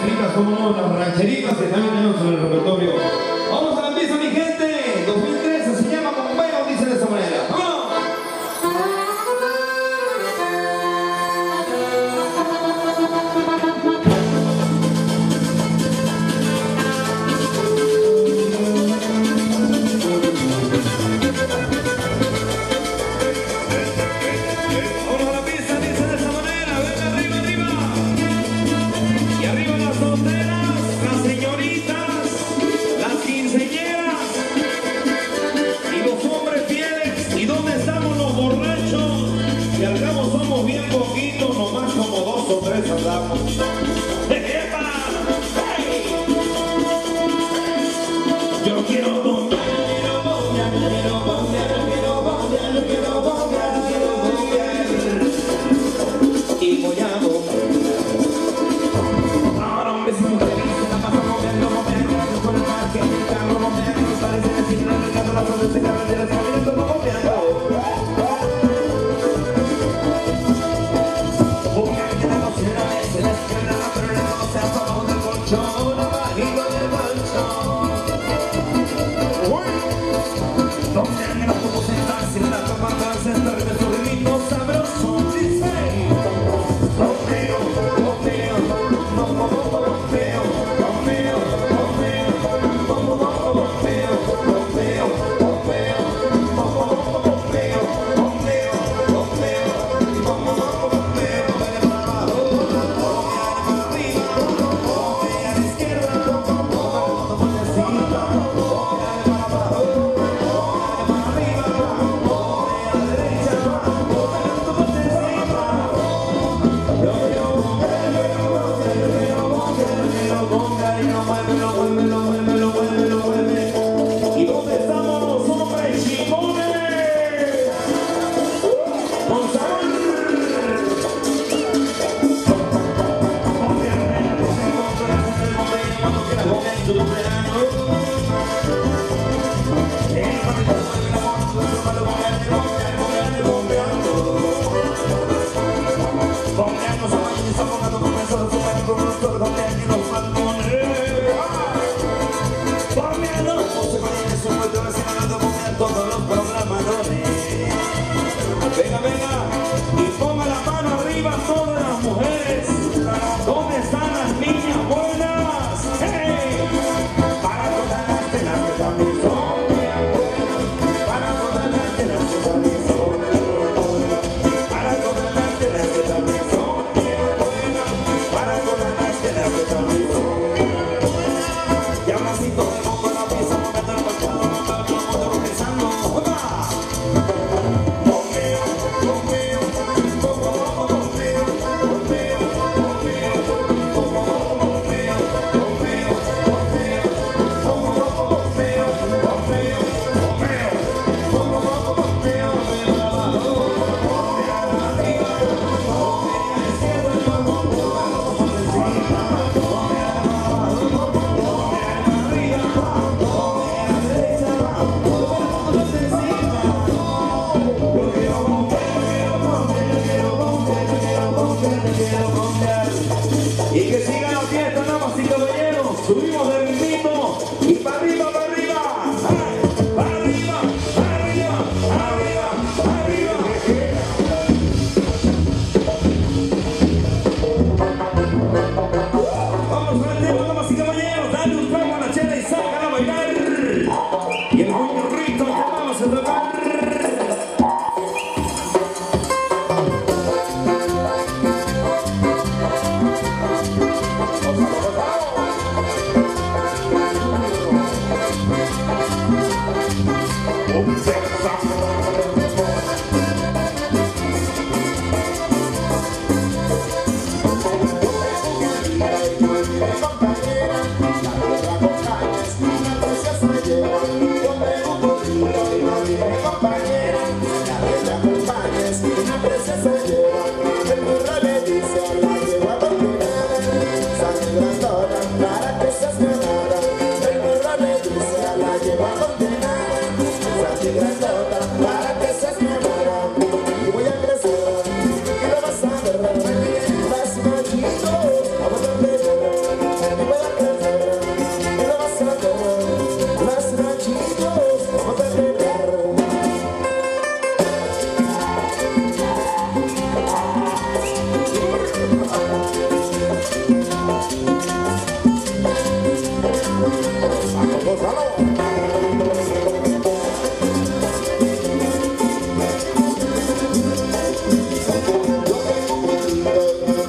temitas, como no, las rancheritas que también tenemos en el repertorio. Vamos a la pieza, mi gente. 2013 se llama Bombero, dice de esta manera. ¡Vámonos!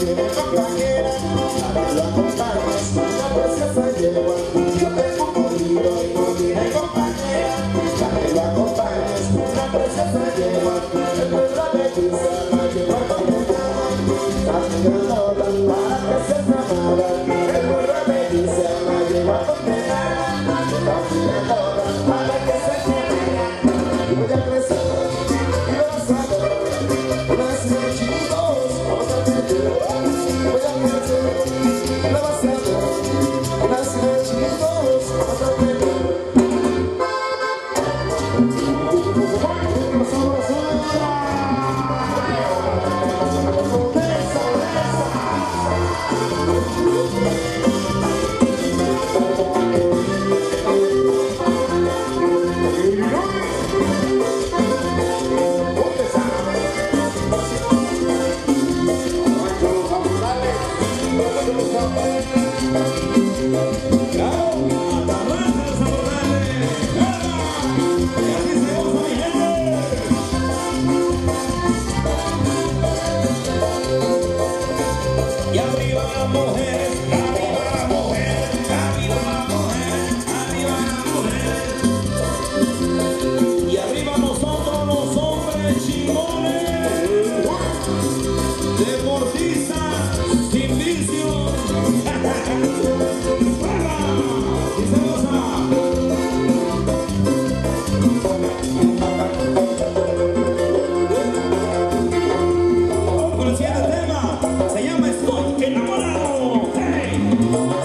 tiene compañera, la que lo acompaña es una preciosa yegua. Yo tengo un marido y no tiene compañera, la que lo acompaña es una preciosa yegua. El pueblo le dice a la yegua condenada, la miradora para que se amara. El pueblo le dice a la yegua condenada, la miradora para que se amara. Y voy a crecer y vas a ver las chicos, vamos a crecer. Voy a crecer y la vas a ver las chicos, vamos a crecer. Y arriba las mujeres, arriba las mujeres, arriba las mujeres, arriba las mujeres. Y arriba nosotros los hombres chingones, deportistas sin vicio. Y se goza. Vamos con el siguiente tema, se llama Estoy enamorado. Hey.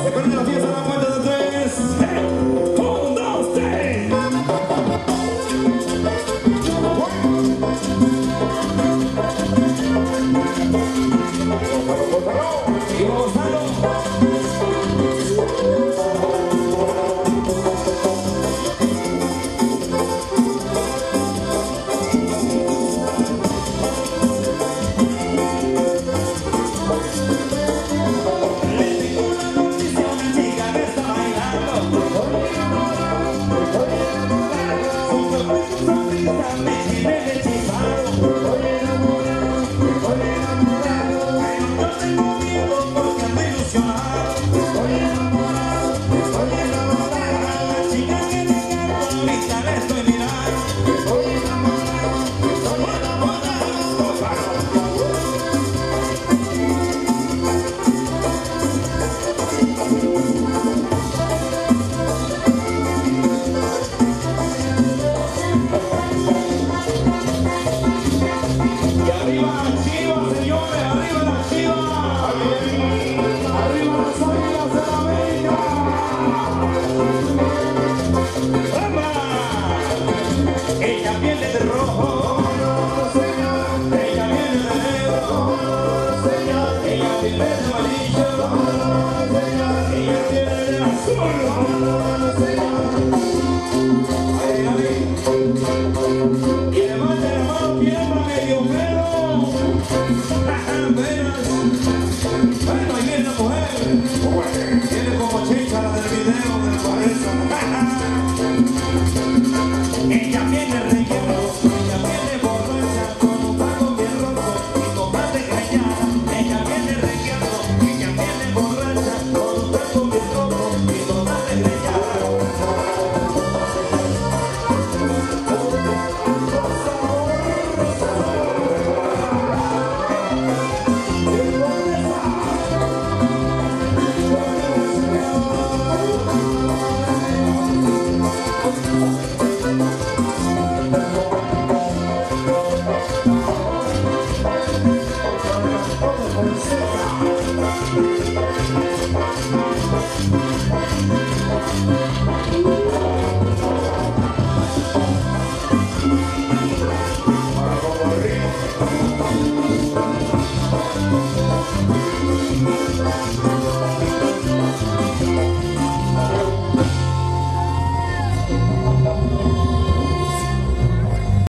Se prende la fiesta a la cuenta de tres. Hey. 1, 2, 3. Y Gonzalo.